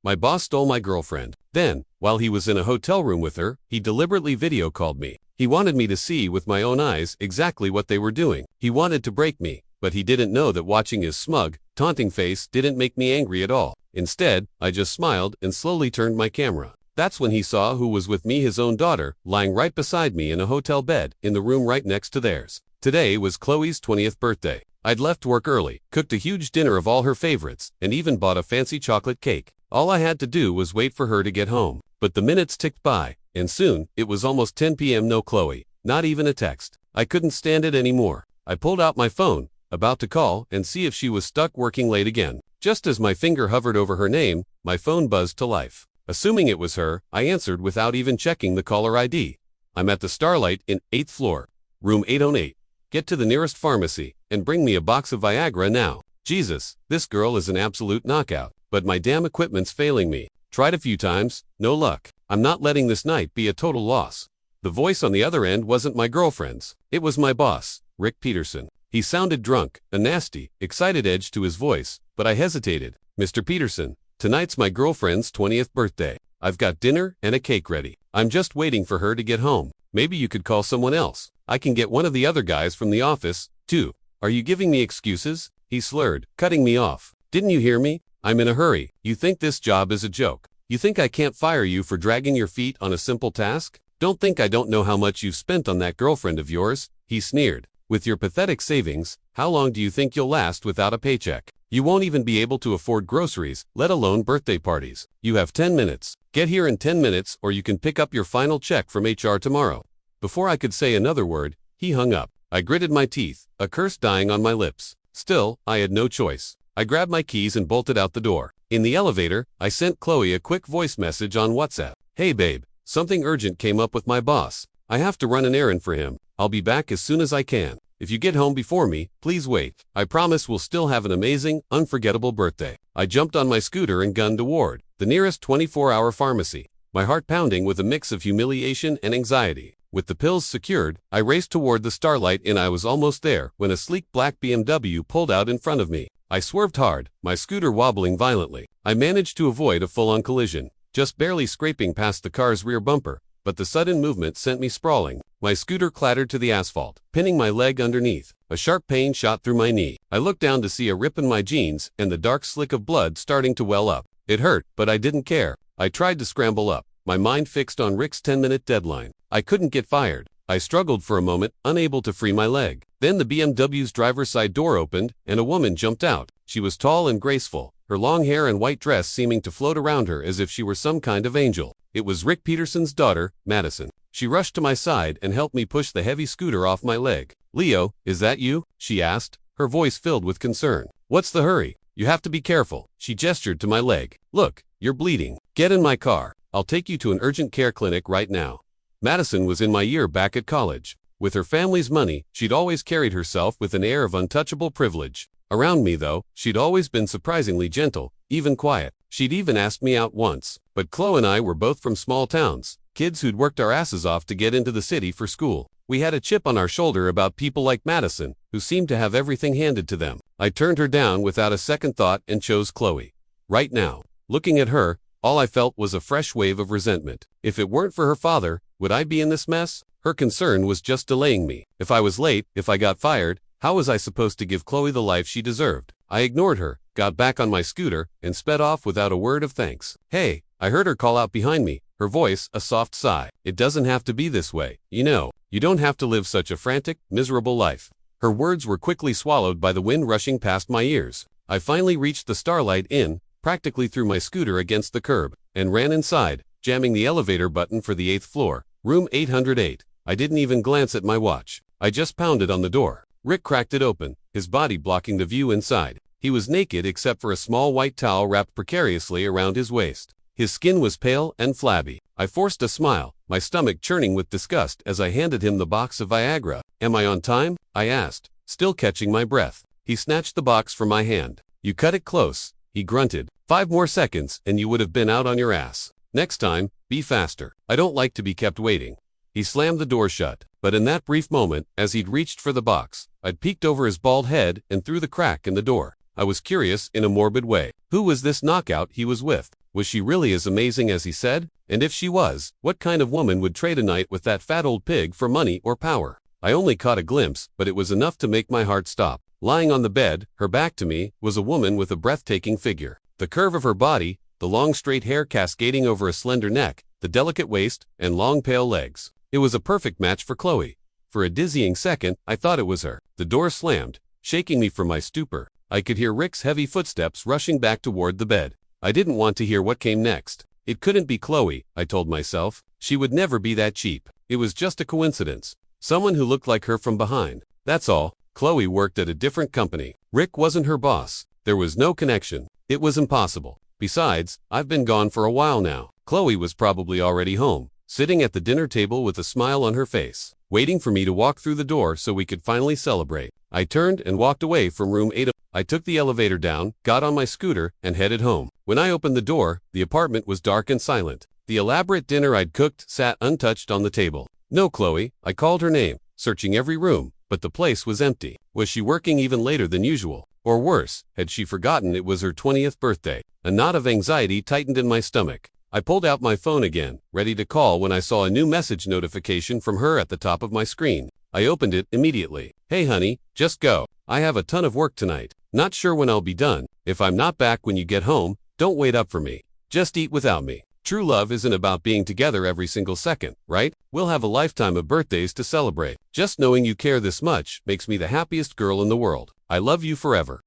My boss stole my girlfriend. Then, while he was in a hotel room with her, he deliberately video called me. He wanted me to see with my own eyes exactly what they were doing. He wanted to break me, but he didn't know that watching his smug, taunting face didn't make me angry at all. Instead, I just smiled and slowly turned my camera. That's when he saw who was with me, his own daughter, lying right beside me in a hotel bed, in the room right next to theirs. Today was Chloe's 20th birthday. I'd left work early, cooked a huge dinner of all her favorites, and even bought a fancy chocolate cake. All I had to do was wait for her to get home. But the minutes ticked by, and soon, it was almost 10 p.m. No Chloe, not even a text. I couldn't stand it anymore. I pulled out my phone, about to call and see if she was stuck working late again. Just as my finger hovered over her name, my phone buzzed to life. Assuming it was her, I answered without even checking the caller ID. I'm at the Starlight in 8th floor, room 808. Get to the nearest pharmacy and bring me a box of Viagra now. Jesus, this girl is an absolute knockout, but my damn equipment's failing me. Tried a few times, no luck. I'm not letting this night be a total loss. The voice on the other end wasn't my girlfriend's. It was my boss, Rick Peterson. He sounded drunk, a nasty, excited edge to his voice, but I hesitated. Mr. Peterson, tonight's my girlfriend's 20th birthday. I've got dinner and a cake ready. I'm just waiting for her to get home. Maybe you could call someone else. I can get one of the other guys from the office, too. Are you giving me excuses? He slurred, cutting me off. Didn't you hear me? I'm in a hurry. You think this job is a joke? You think I can't fire you for dragging your feet on a simple task? Don't think I don't know how much you've spent on that girlfriend of yours, he sneered. With your pathetic savings, how long do you think you'll last without a paycheck? You won't even be able to afford groceries, let alone birthday parties. You have 10 minutes. Get here in 10 minutes or you can pick up your final check from HR tomorrow. Before I could say another word, he hung up. I gritted my teeth, a curse dying on my lips. Still, I had no choice. I grabbed my keys and bolted out the door. In the elevator, I sent Chloe a quick voice message on WhatsApp. Hey babe, something urgent came up with my boss. I have to run an errand for him. I'll be back as soon as I can. If you get home before me, please wait. I promise we'll still have an amazing, unforgettable birthday. I jumped on my scooter and gunned toward the nearest 24-hour pharmacy, my heart pounding with a mix of humiliation and anxiety. With the pills secured, I raced toward the Starlight and I was almost there when a sleek black BMW pulled out in front of me. I swerved hard, my scooter wobbling violently. I managed to avoid a full-on collision, just barely scraping past the car's rear bumper, but the sudden movement sent me sprawling. My scooter clattered to the asphalt, pinning my leg underneath. A sharp pain shot through my knee. I looked down to see a rip in my jeans and the dark slick of blood starting to well up. It hurt, but I didn't care. I tried to scramble up, my mind fixed on Rick's 10-minute deadline. I couldn't get fired. I struggled for a moment, unable to free my leg. Then the BMW's driver's side door opened, and a woman jumped out. She was tall and graceful, her long hair and white dress seeming to float around her as if she were some kind of angel. It was Rick Peterson's daughter, Madison. She rushed to my side and helped me push the heavy scooter off my leg. Leo, is that you? She asked, her voice filled with concern. What's the hurry? You have to be careful. She gestured to my leg. Look, you're bleeding. Get in my car. I'll take you to an urgent care clinic right now. Madison was in my year back at college. With her family's money, she'd always carried herself with an air of untouchable privilege. Around me, though, she'd always been surprisingly gentle, even quiet. She'd even asked me out once. But Chloe and I were both from small towns, kids who'd worked our asses off to get into the city for school. We had a chip on our shoulder about people like Madison, who seemed to have everything handed to them. I turned her down without a second thought and chose Chloe. Right now, looking at her, all I felt was a fresh wave of resentment. If it weren't for her father, would I be in this mess? Her concern was just delaying me. If I was late, if I got fired, how was I supposed to give Chloe the life she deserved? I ignored her, got back on my scooter, and sped off without a word of thanks. Hey, I heard her call out behind me, her voice a soft sigh. It doesn't have to be this way, you know. You don't have to live such a frantic, miserable life. Her words were quickly swallowed by the wind rushing past my ears. I finally reached the Starlight Inn, practically threw my scooter against the curb, and ran inside, jamming the elevator button for the 8th floor, room 808. I didn't even glance at my watch. I just pounded on the door. Rick cracked it open, his body blocking the view inside. He was naked except for a small white towel wrapped precariously around his waist. His skin was pale and flabby. I forced a smile, my stomach churning with disgust as I handed him the box of Viagra. Am I on time? I asked, still catching my breath. He snatched the box from my hand. You cut it close, he grunted. 5 more seconds and you would have been out on your ass. Next time, be faster. I don't like to be kept waiting. He slammed the door shut, but in that brief moment, as he'd reached for the box, I'd peeked over his bald head and through the crack in the door. I was curious in a morbid way. Who was this knockout he was with? Was she really as amazing as he said? And if she was, what kind of woman would trade a night with that fat old pig for money or power? I only caught a glimpse, but it was enough to make my heart stop. Lying on the bed, her back to me, was a woman with a breathtaking figure. The curve of her body, the long straight hair cascading over a slender neck, the delicate waist, and long pale legs. It was a perfect match for Chloe. For a dizzying second, I thought it was her. The door slammed, shaking me from my stupor. I could hear Rick's heavy footsteps rushing back toward the bed. I didn't want to hear what came next. It couldn't be Chloe, I told myself. She would never be that cheap. It was just a coincidence. Someone who looked like her from behind. That's all. Chloe worked at a different company. Rick wasn't her boss. There was no connection. It was impossible. Besides, I've been gone for a while now. Chloe was probably already home, sitting at the dinner table with a smile on her face, waiting for me to walk through the door so we could finally celebrate. I turned and walked away from room 8. I took the elevator down, got on my scooter, and headed home. When I opened the door, the apartment was dark and silent. The elaborate dinner I'd cooked sat untouched on the table. No Chloe, I called her name, searching every room, but the place was empty. Was she working even later than usual? Or worse, had she forgotten it was her 20th birthday? A knot of anxiety tightened in my stomach. I pulled out my phone again, ready to call when I saw a new message notification from her at the top of my screen. I opened it immediately. Hey honey, just go. I have a ton of work tonight. Not sure when I'll be done. If I'm not back when you get home, don't wait up for me. Just eat without me. True love isn't about being together every single second, right? We'll have a lifetime of birthdays to celebrate. Just knowing you care this much makes me the happiest girl in the world. I love you forever.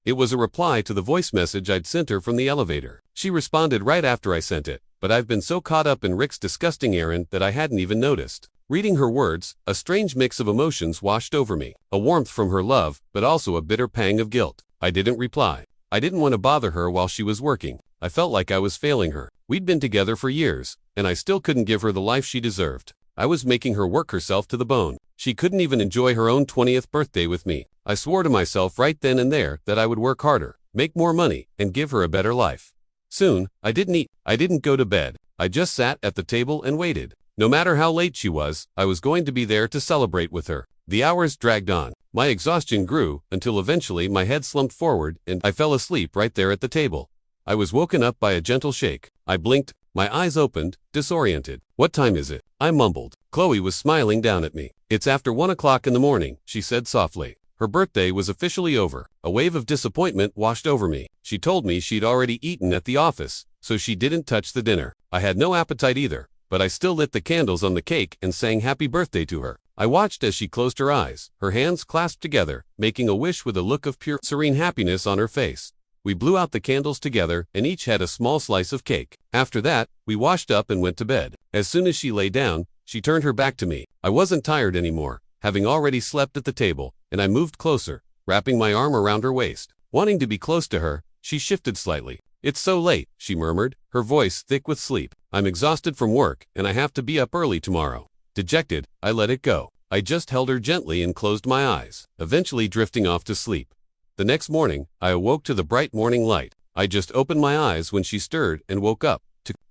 It was a reply to the voice message I'd sent her from the elevator. She responded right after I sent it, but I've been so caught up in Rick's disgusting errand that I hadn't even noticed. Reading her words, a strange mix of emotions washed over me. A warmth from her love, but also a bitter pang of guilt. I didn't reply. I didn't want to bother her while she was working. I felt like I was failing her. We'd been together for years, and I still couldn't give her the life she deserved. I was making her work herself to the bone. She couldn't even enjoy her own 20th birthday with me. I swore to myself right then and there that I would work harder, make more money, and give her a better life. Soon, I didn't eat. I didn't go to bed. I just sat at the table and waited. No matter how late she was, I was going to be there to celebrate with her. The hours dragged on. My exhaustion grew until eventually my head slumped forward and I fell asleep right there at the table. I was woken up by a gentle shake. I blinked. My eyes opened, disoriented. What time is it? I mumbled. Chloe was smiling down at me. It's after 1 o'clock in the morning, she said softly. Her birthday was officially over. A wave of disappointment washed over me. She told me she'd already eaten at the office, so she didn't touch the dinner. I had no appetite either, but I still lit the candles on the cake and sang happy birthday to her. I watched as she closed her eyes, her hands clasped together, making a wish with a look of pure, serene happiness on her face. We blew out the candles together and each had a small slice of cake. After that, we washed up and went to bed. As soon as she lay down, she turned her back to me. I wasn't tired anymore, having already slept at the table, and I moved closer, wrapping my arm around her waist. Wanting to be close to her, she shifted slightly. It's so late, she murmured, her voice thick with sleep. I'm exhausted from work, and I have to be up early tomorrow. Dejected, I let it go. I just held her gently and closed my eyes, eventually drifting off to sleep. The next morning, I awoke to the bright morning light. I just opened my eyes when she stirred and woke up.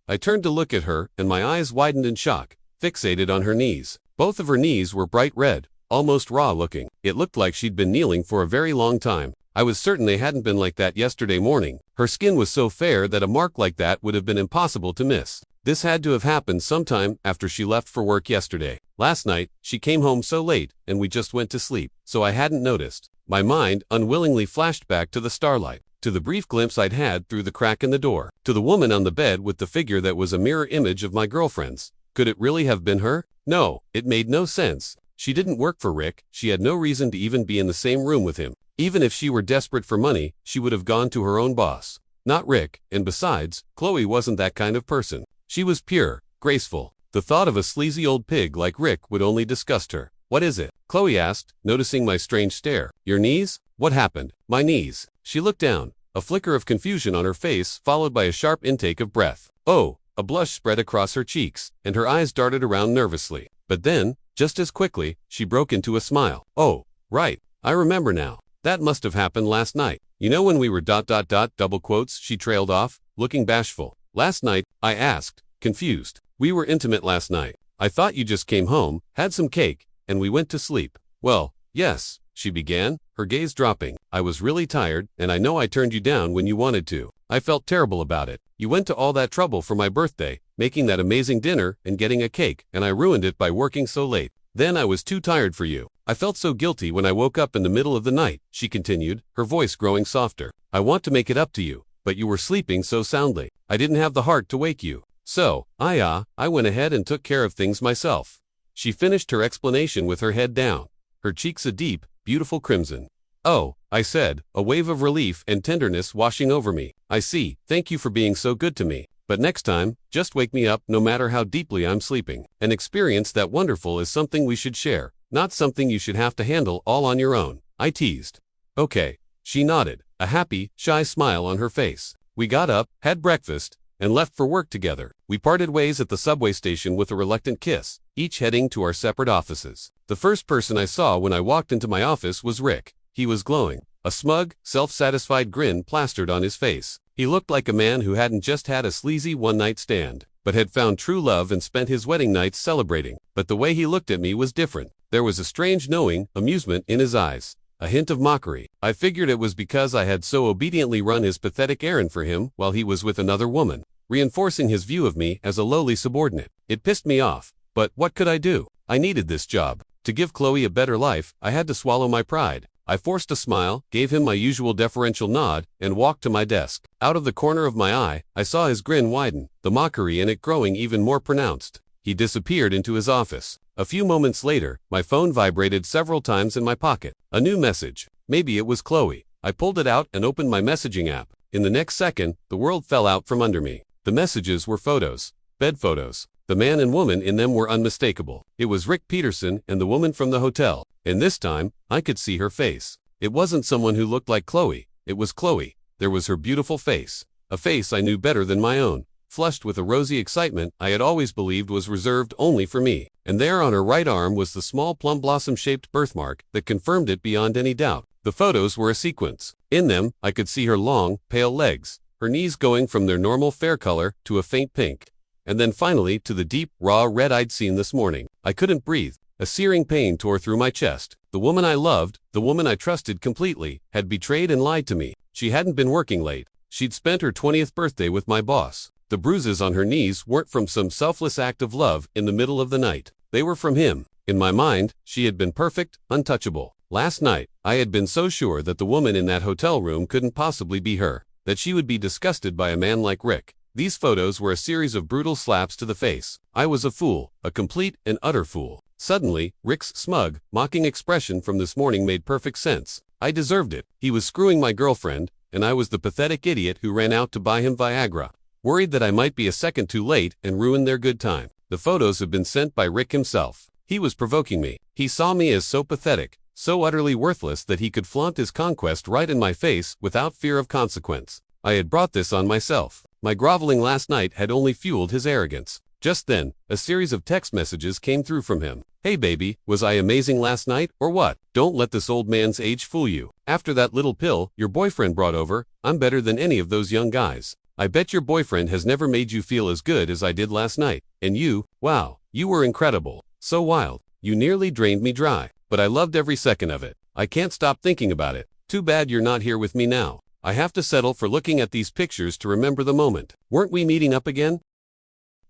I turned to look at her, and my eyes widened in shock, fixated on her knees. Both of her knees were bright red, almost raw looking. It looked like she'd been kneeling for a very long time. I was certain they hadn't been like that yesterday morning. Her skin was so fair that a mark like that would have been impossible to miss. This had to have happened sometime after she left for work yesterday. Last night, she came home so late, and we just went to sleep, so I hadn't noticed. My mind unwillingly flashed back to the starlight, to the brief glimpse I'd had through the crack in the door, to the woman on the bed with the figure that was a mirror image of my girlfriend's. Could it really have been her? No, it made no sense. She didn't work for Rick. She had no reason to even be in the same room with him. Even if she were desperate for money, she would have gone to her own boss. Not Rick, and besides, Chloe wasn't that kind of person. She was pure, graceful. The thought of a sleazy old pig like Rick would only disgust her. What is it? Chloe asked, noticing my strange stare. Your knees? What happened? My knees. She looked down, a flicker of confusion on her face followed by a sharp intake of breath. Oh, a blush spread across her cheeks, and her eyes darted around nervously. But then, just as quickly, she broke into a smile. Oh, right, I remember now. That must have happened last night. You know when we were ... double quotes, she trailed off, looking bashful. Last night, I asked, confused. We were intimate last night. I thought you just came home, had some cake, and we went to sleep. Well, yes, she began, her gaze dropping. I was really tired, and I know I turned you down when you wanted to. I felt terrible about it. You went to all that trouble for my birthday, making that amazing dinner and getting a cake, and I ruined it by working so late. Then I was too tired for you. I felt so guilty when I woke up in the middle of the night," she continued, her voice growing softer. "I want to make it up to you, but you were sleeping so soundly. I didn't have the heart to wake you. So, I went ahead and took care of things myself." She finished her explanation with her head down, her cheeks a deep, beautiful crimson. "Oh," I said, a wave of relief and tenderness washing over me. "I see, thank you for being so good to me. But next time, just wake me up no matter how deeply I'm sleeping. An experience that wonderful is something we should share, not something you should have to handle all on your own," I teased. "Okay." She nodded, a happy, shy smile on her face. We got up, had breakfast, and left for work together. We parted ways at the subway station with a reluctant kiss, each heading to our separate offices. The first person I saw when I walked into my office was Rick. He was glowing, a smug, self-satisfied grin plastered on his face. He looked like a man who hadn't just had a sleazy one-night stand, but had found true love and spent his wedding nights celebrating. But the way he looked at me was different. There was a strange knowing amusement in his eyes, a hint of mockery. I figured it was because I had so obediently run his pathetic errand for him while he was with another woman, reinforcing his view of me as a lowly subordinate. It pissed me off, but what could I do? I needed this job. To give Chloe a better life, I had to swallow my pride. I forced a smile, gave him my usual deferential nod, and walked to my desk. Out of the corner of my eye, I saw his grin widen, the mockery in it growing even more pronounced. He disappeared into his office. A few moments later, my phone vibrated several times in my pocket. A new message. Maybe it was Chloe. I pulled it out and opened my messaging app. In the next second, the world fell out from under me. The messages were photos. Bed photos. The man and woman in them were unmistakable. It was Rick Peterson and the woman from the hotel. And this time, I could see her face. It wasn't someone who looked like Chloe. It was Chloe. There was her beautiful face. A face I knew better than my own, flushed with a rosy excitement I had always believed was reserved only for me. And there on her right arm was the small plum blossom-shaped birthmark that confirmed it beyond any doubt. The photos were a sequence. In them, I could see her long, pale legs, her knees going from their normal fair color to a faint pink, and then finally to the deep, raw red I'd seen this morning. I couldn't breathe. A searing pain tore through my chest. The woman I loved, the woman I trusted completely, had betrayed and lied to me. She hadn't been working late. She'd spent her 20th birthday with my boss. The bruises on her knees weren't from some selfless act of love in the middle of the night. They were from him. In my mind, she had been perfect, untouchable. Last night, I had been so sure that the woman in that hotel room couldn't possibly be her, that she would be disgusted by a man like Rick. These photos were a series of brutal slaps to the face. I was a fool, a complete and utter fool. Suddenly, Rick's smug, mocking expression from this morning made perfect sense. I deserved it. He was screwing my girlfriend, and I was the pathetic idiot who ran out to buy him Viagra, worried that I might be a second too late and ruin their good time. The photos had been sent by Rick himself. He was provoking me. He saw me as so pathetic, so utterly worthless that he could flaunt his conquest right in my face without fear of consequence. I had brought this on myself. My groveling last night had only fueled his arrogance. Just then, a series of text messages came through from him. "Hey baby, was I amazing last night, or what? Don't let this old man's age fool you. After that little pill your boyfriend brought over, I'm better than any of those young guys. I bet your boyfriend has never made you feel as good as I did last night. And you, wow, you were incredible. So wild. You nearly drained me dry. But I loved every second of it. I can't stop thinking about it. Too bad you're not here with me now. I have to settle for looking at these pictures to remember the moment. Weren't we meeting up again?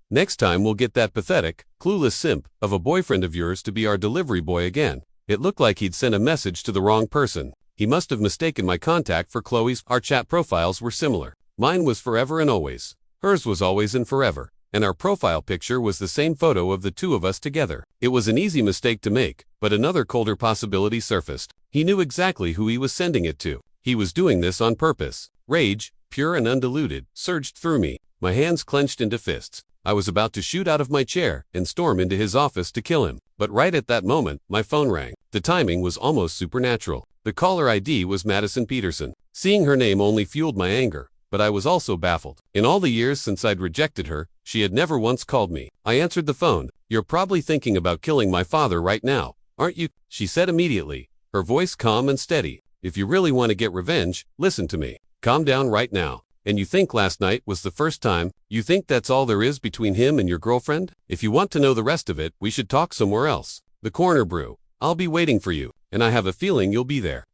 Next time we'll get that pathetic, clueless simp of a boyfriend of yours to be our delivery boy again." It looked like he'd sent a message to the wrong person. He must have mistaken my contact for Chloe's. Our chat profiles were similar. Mine was forever and always. Hers was always and forever. And our profile picture was the same photo of the two of us together. It was an easy mistake to make, but another colder possibility surfaced. He knew exactly who he was sending it to. He was doing this on purpose. Rage, pure and undiluted, surged through me. My hands clenched into fists. I was about to shoot out of my chair and storm into his office to kill him. But right at that moment, my phone rang. The timing was almost supernatural. The caller ID was Madison Peterson. Seeing her name only fueled my anger, but I was also baffled. In all the years since I'd rejected her, she had never once called me. I answered the phone. "You're probably thinking about killing my father right now, aren't you?" she said immediately, her voice calm and steady. "If you really want to get revenge, listen to me. Calm down right now. And you think last night was the first time? You think that's all there is between him and your girlfriend? If you want to know the rest of it, we should talk somewhere else. The Corner Brew. I'll be waiting for you, and I have a feeling you'll be there."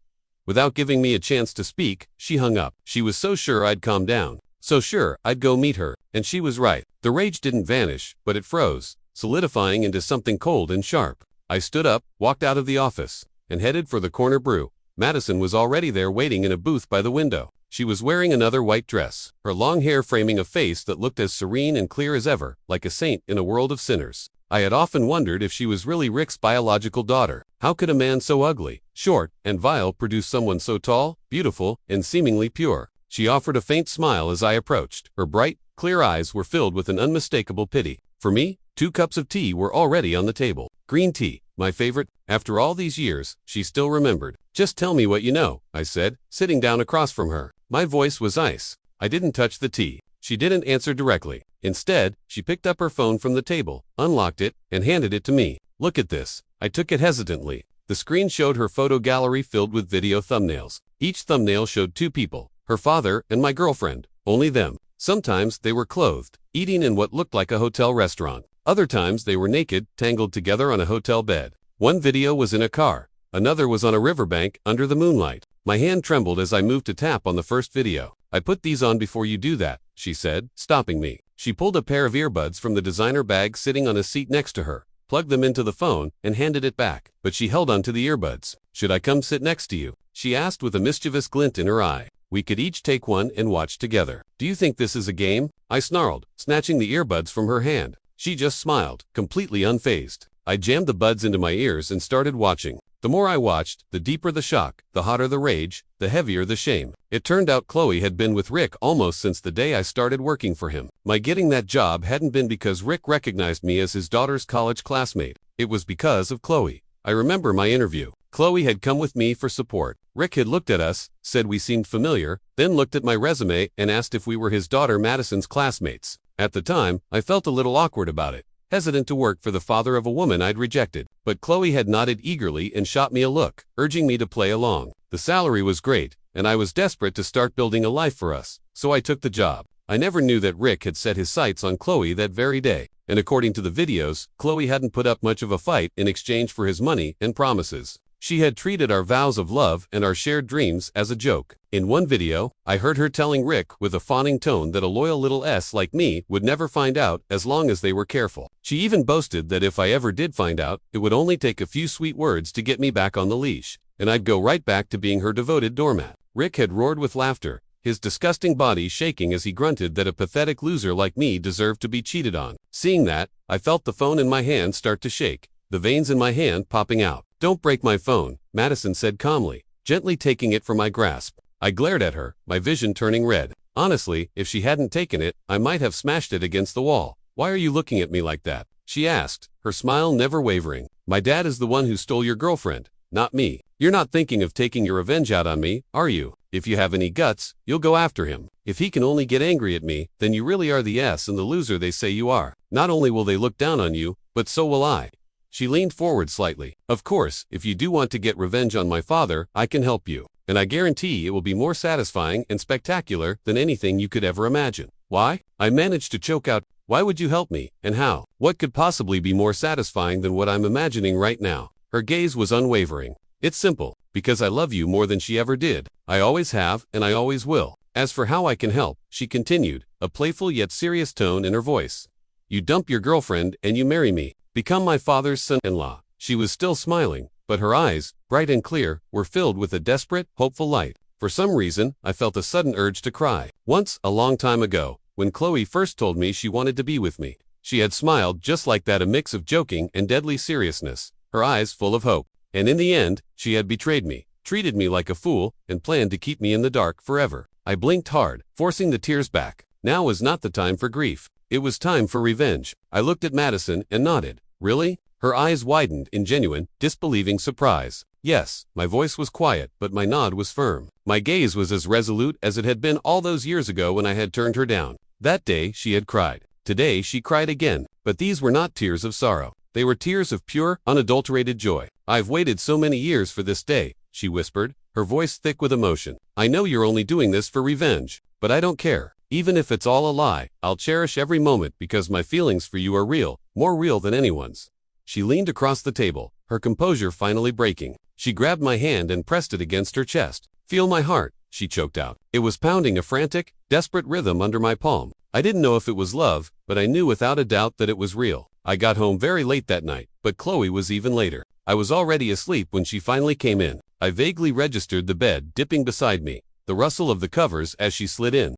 Without giving me a chance to speak, she hung up. She was so sure I'd calm down, So sure, I'd go meet her, and she was right. The rage didn't vanish, but it froze, solidifying into something cold and sharp. I stood up, walked out of the office, and headed for the corner brew. Madison was already there waiting in a booth by the window. She was wearing another white dress, her long hair framing a face that looked as serene and clear as ever, like a saint in a world of sinners. I had often wondered if she was really Rick's biological daughter. How could a man so ugly, short, and vile produce someone so tall, beautiful, and seemingly pure? She offered a faint smile as I approached. Her bright, clear eyes were filled with an unmistakable pity. For me, 2 cups of tea were already on the table. Green tea, my favorite. After all these years, she still remembered. "Just tell me what you know," I said, sitting down across from her. My voice was ice. I didn't touch the tea. She didn't answer directly. Instead, she picked up her phone from the table, unlocked it, and handed it to me. "Look at this." I took it hesitantly. The screen showed her photo gallery filled with video thumbnails. Each thumbnail showed 2 people, her father and my girlfriend, only them. Sometimes they were clothed, eating in what looked like a hotel restaurant. Other times they were naked, tangled together on a hotel bed. One video was in a car. Another was on a riverbank under the moonlight. My hand trembled as I moved to tap on the first video. "I put these on before you do that," she said, stopping me. She pulled a pair of earbuds from the designer bag sitting on a seat next to her, plugged them into the phone, and handed it back. But she held onto the earbuds. "Should I come sit next to you?" she asked with a mischievous glint in her eye. We could each take one and watch together. "Do you think this is a game?" I snarled, snatching the earbuds from her hand. She just smiled, completely unfazed. I jammed the buds into my ears and started watching. The more I watched, the deeper the shock, the hotter the rage, the heavier the shame. It turned out Chloe had been with Rick almost since the day I started working for him. My getting that job hadn't been because Rick recognized me as his daughter's college classmate. It was because of Chloe. I remember my interview. Chloe had come with me for support. Rick had looked at us, said we seemed familiar, then looked at my resume and asked if we were his daughter Madison's classmates. At the time, I felt a little awkward about it, hesitant to work for the father of a woman I'd rejected. But Chloe had nodded eagerly and shot me a look, urging me to play along. The salary was great, and I was desperate to start building a life for us, so I took the job. I never knew that Rick had set his sights on Chloe that very day, and according to the videos, Chloe hadn't put up much of a fight in exchange for his money and promises. She had treated our vows of love and our shared dreams as a joke. In one video, I heard her telling Rick with a fawning tone that a loyal little S like me would never find out as long as they were careful. She even boasted that if I ever did find out, it would only take a few sweet words to get me back on the leash, and I'd go right back to being her devoted doormat. Rick had roared with laughter, his disgusting body shaking as he grunted that a pathetic loser like me deserved to be cheated on. Seeing that, I felt the phone in my hand start to shake, the veins in my hand popping out. "Don't break my phone," Madison said calmly, gently taking it from my grasp. I glared at her, my vision turning red. Honestly, if she hadn't taken it, I might have smashed it against the wall. "Why are you looking at me like that?" she asked, her smile never wavering. "My dad is the one who stole your girlfriend, not me. You're not thinking of taking your revenge out on me, are you? If you have any guts, you'll go after him. If he can only get angry at me, then you really are the S and the loser they say you are. Not only will they look down on you, but so will I." She leaned forward slightly. "Of course, if you do want to get revenge on my father, I can help you. And I guarantee it will be more satisfying and spectacular than anything you could ever imagine." "Why?" I managed to choke out. "Why would you help me, and how? What could possibly be more satisfying than what I'm imagining right now?" Her gaze was unwavering. "It's simple. Because I love you more than she ever did. I always have, and I always will. As for how I can help," she continued, a playful yet serious tone in her voice. "You dump your girlfriend and you marry me. Become my father's son-in-law." She was still smiling, but her eyes, bright and clear, were filled with a desperate, hopeful light. For some reason, I felt a sudden urge to cry. Once, a long time ago, when Chloe first told me she wanted to be with me, she had smiled just like that, a mix of joking and deadly seriousness, her eyes full of hope. And in the end, she had betrayed me, treated me like a fool, and planned to keep me in the dark forever. I blinked hard, forcing the tears back. Now was not the time for grief. It was time for revenge. I looked at Madison and nodded. "Really?" Her eyes widened in genuine, disbelieving surprise. "Yes." My voice was quiet, but my nod was firm. My gaze was as resolute as it had been all those years ago when I had turned her down. That day she had cried. Today she cried again. But these were not tears of sorrow. They were tears of pure, unadulterated joy. "I've waited so many years for this day," she whispered, her voice thick with emotion. "I know you're only doing this for revenge, but I don't care. Even if it's all a lie, I'll cherish every moment because my feelings for you are real, more real than anyone's." She leaned across the table, her composure finally breaking. She grabbed my hand and pressed it against her chest. "Feel my heart. she choked out. It was pounding a frantic, desperate rhythm under my palm. I didn't know if it was love, but I knew without a doubt that it was real. I got home very late that night, but Chloe was even later. I was already asleep when she finally came in. I vaguely registered the bed dipping beside me, the rustle of the covers as she slid in.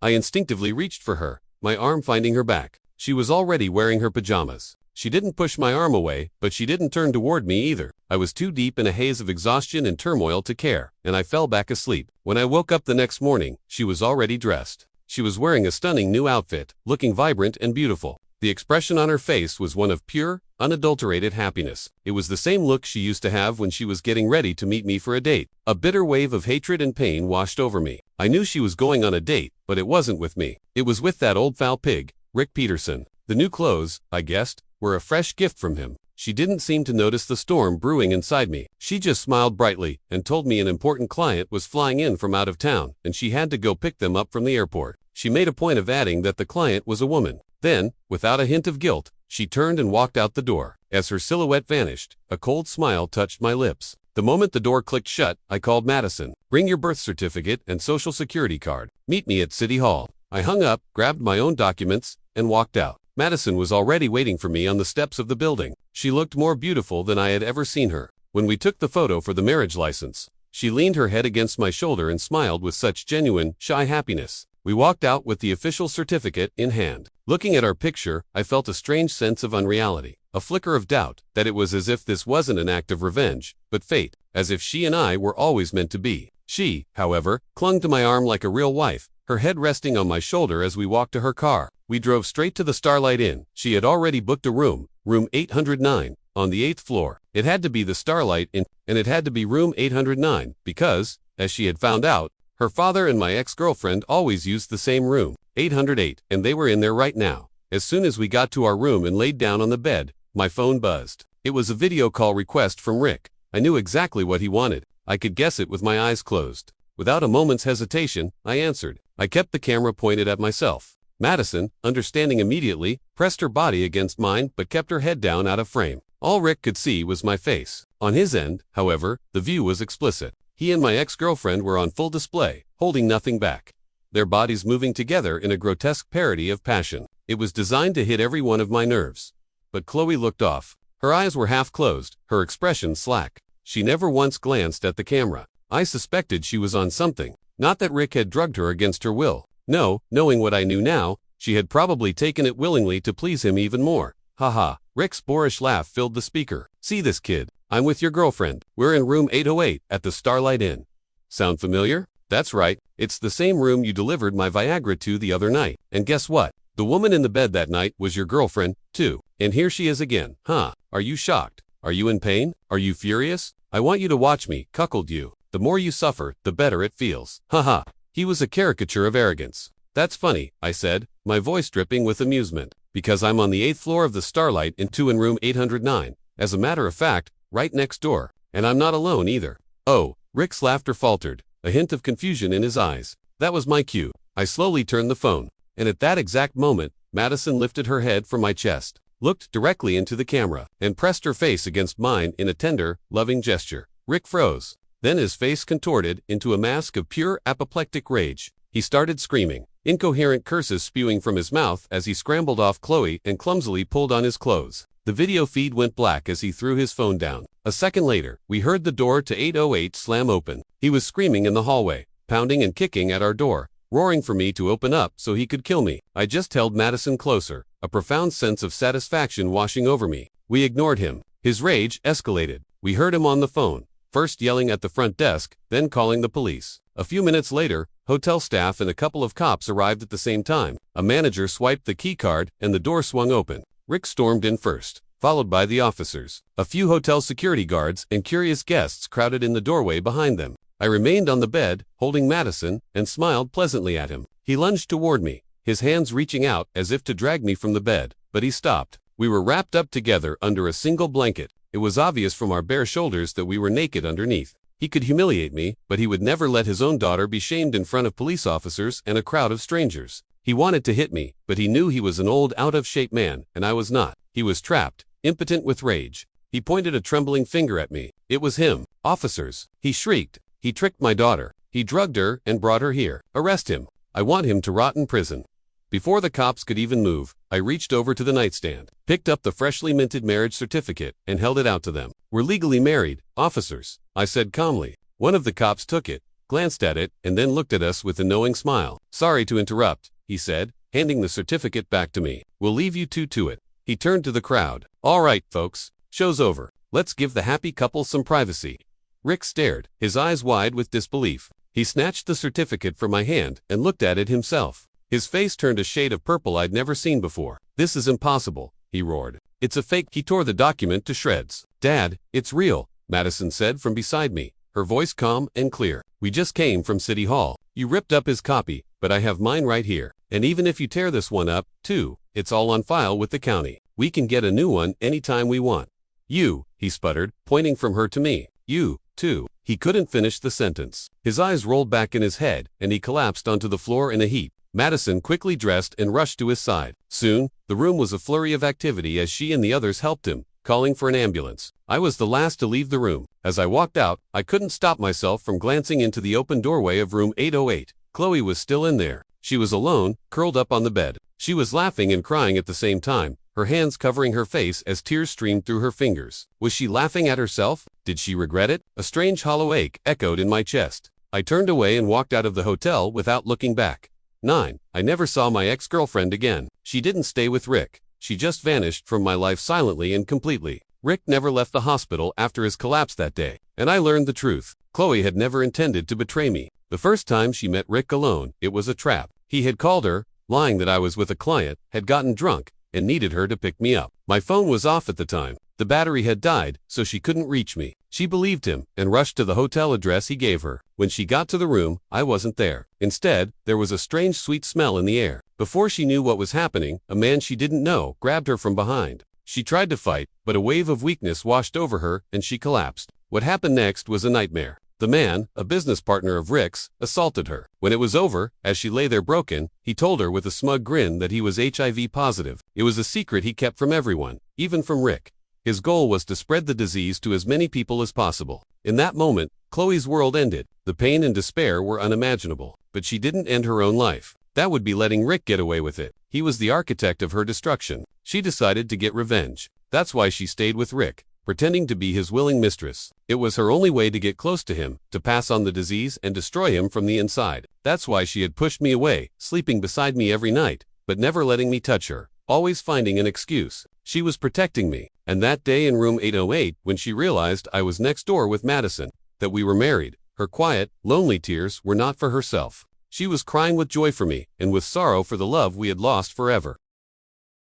I instinctively reached for her, my arm finding her back. She was already wearing her pajamas. She didn't push my arm away, but she didn't turn toward me either. I was too deep in a haze of exhaustion and turmoil to care, and I fell back asleep. When I woke up the next morning, she was already dressed. She was wearing a stunning new outfit, looking vibrant and beautiful. The expression on her face was one of pure, unadulterated happiness. It was the same look she used to have when she was getting ready to meet me for a date. A bitter wave of hatred and pain washed over me. I knew she was going on a date, but it wasn't with me. It was with that old foul pig, Rick Peterson. The new clothes, I guessed, were a fresh gift from him. She didn't seem to notice the storm brewing inside me. She just smiled brightly and told me an important client was flying in from out of town, and she had to go pick them up from the airport. She made a point of adding that the client was a woman. Then, without a hint of guilt, she turned and walked out the door. As her silhouette vanished, a cold smile touched my lips. The moment the door clicked shut, I called Madison. "Bring your birth certificate and social security card. Meet me at City Hall." I hung up, grabbed my own documents, and walked out. Madison was already waiting for me on the steps of the building. She looked more beautiful than I had ever seen her. When we took the photo for the marriage license, she leaned her head against my shoulder and smiled with such genuine, shy happiness. We walked out with the official certificate in hand. Looking at our picture, I felt a strange sense of unreality, a flicker of doubt, that it was as if this wasn't an act of revenge, but fate, as if she and I were always meant to be. She, however, clung to my arm like a real wife, her head resting on my shoulder as we walked to her car. We drove straight to the Starlight Inn. She had already booked a room, room 809, on the 8th floor. It had to be the Starlight Inn, and it had to be room 809, because, as she had found out, her father and my ex-girlfriend always used the same room, 808, and they were in there right now. As soon as we got to our room and laid down on the bed, my phone buzzed. It was a video call request from Rick. I knew exactly what he wanted. I could guess it with my eyes closed. Without a moment's hesitation, I answered. I kept the camera pointed at myself. Madison, understanding immediately, pressed her body against mine but kept her head down out of frame. All Rick could see was my face. On his end, however, the view was explicit. He and my ex-girlfriend were on full display, holding nothing back, their bodies moving together in a grotesque parody of passion. It was designed to hit every one of my nerves. But Chloe looked off. Her eyes were half closed, her expression slack. She never once glanced at the camera. I suspected she was on something. Not that Rick had drugged her against her will. No, knowing what I knew now, she had probably taken it willingly to please him even more. Haha. Rick's boorish laugh filled the speaker. "See this kid? I'm with your girlfriend. We're in room 808 at the Starlight Inn. Sound familiar? That's right. It's the same room you delivered my Viagra to the other night. And guess what? The woman in the bed that night was your girlfriend, too. And here she is again. Huh? Are you shocked? Are you in pain? Are you furious? I want you to watch me cuckold you. The more you suffer, the better it feels. Haha." He was a caricature of arrogance. "That's funny," I said, my voice dripping with amusement. "Because I'm on the 8th floor of the Starlight Inn in room 809. As a matter of fact, right next door. And I'm not alone either." "Oh." Rick's laughter faltered, a hint of confusion in his eyes. That was my cue. I slowly turned the phone. And at that exact moment, Madison lifted her head from my chest, looked directly into the camera, and pressed her face against mine in a tender, loving gesture. Rick froze. Then his face contorted into a mask of pure apoplectic rage. He started screaming, incoherent curses spewing from his mouth as he scrambled off Chloe and clumsily pulled on his clothes. The video feed went black as he threw his phone down. A second later, we heard the door to 808 slam open. He was screaming in the hallway, pounding and kicking at our door, roaring for me to open up so he could kill me. I just held Madison closer, a profound sense of satisfaction washing over me. We ignored him. His rage escalated. We heard him on the phone, first yelling at the front desk, then calling the police. A few minutes later, hotel staff and a couple of cops arrived at the same time. A manager swiped the key card and the door swung open. Rick stormed in first, followed by the officers. A few hotel security guards and curious guests crowded in the doorway behind them. I remained on the bed, holding Madison, and smiled pleasantly at him. He lunged toward me, his hands reaching out as if to drag me from the bed, but he stopped. We were wrapped up together under a single blanket. It was obvious from our bare shoulders that we were naked underneath. He could humiliate me, but he would never let his own daughter be shamed in front of police officers and a crowd of strangers. He wanted to hit me, but he knew he was an old, out-of-shape man, and I was not. He was trapped, impotent with rage. He pointed a trembling finger at me. It was him. "Officers!" he shrieked. "He tricked my daughter. He drugged her and brought her here. Arrest him. I want him to rot in prison." Before the cops could even move, I reached over to the nightstand, picked up the freshly minted marriage certificate, and held it out to them. "We're legally married, officers," I said calmly. One of the cops took it, glanced at it, and then looked at us with a knowing smile. "Sorry to interrupt," he said, handing the certificate back to me. "We'll leave you two to it." He turned to the crowd. "All right, folks, show's over. Let's give the happy couple some privacy." Rick stared, his eyes wide with disbelief. He snatched the certificate from my hand and looked at it himself. His face turned a shade of purple I'd never seen before. "This is impossible," he roared. "It's a fake." He tore the document to shreds. "Dad, it's real," Madison said from beside me, her voice calm and clear. "We just came from City Hall. You ripped up his copy, but I have mine right here. And even if you tear this one up, too, it's all on file with the county. We can get a new one anytime we want." "You," he sputtered, pointing from her to me. "You, too." He couldn't finish the sentence. His eyes rolled back in his head, and he collapsed onto the floor in a heap. Madison quickly dressed and rushed to his side. Soon, the room was a flurry of activity as she and the others helped him, calling for an ambulance. I was the last to leave the room. As I walked out, I couldn't stop myself from glancing into the open doorway of room 808. Chloe was still in there. She was alone, curled up on the bed. She was laughing and crying at the same time, her hands covering her face as tears streamed through her fingers. Was she laughing at herself? Did she regret it? A strange hollow ache echoed in my chest. I turned away and walked out of the hotel without looking back. 9. I never saw my ex-girlfriend again. She didn't stay with Rick. She just vanished from my life silently and completely. Rick never left the hospital after his collapse that day, and I learned the truth. Chloe had never intended to betray me. The first time she met Rick alone, it was a trap. He had called her, lying that I was with a client, had gotten drunk, and needed her to pick me up. My phone was off at the time. The battery had died, so she couldn't reach me. She believed him and rushed to the hotel address he gave her. When she got to the room, I wasn't there. Instead, there was a strange sweet smell in the air. Before she knew what was happening, a man she didn't know grabbed her from behind. She tried to fight, but a wave of weakness washed over her and she collapsed. What happened next was a nightmare. The man, a business partner of Rick's, assaulted her. When it was over, as she lay there broken, he told her with a smug grin that he was HIV positive. It was a secret he kept from everyone, even from Rick. His goal was to spread the disease to as many people as possible. In that moment, Chloe's world ended. The pain and despair were unimaginable. But she didn't end her own life. That would be letting Rick get away with it. He was the architect of her destruction. She decided to get revenge. That's why she stayed with Rick, pretending to be his willing mistress. It was her only way to get close to him, to pass on the disease and destroy him from the inside. That's why she had pushed me away, sleeping beside me every night, but never letting me touch her, always finding an excuse. She was protecting me. And that day in room 808, when she realized I was next door with Madison, that we were married, her quiet, lonely tears were not for herself. She was crying with joy for me, and with sorrow for the love we had lost forever.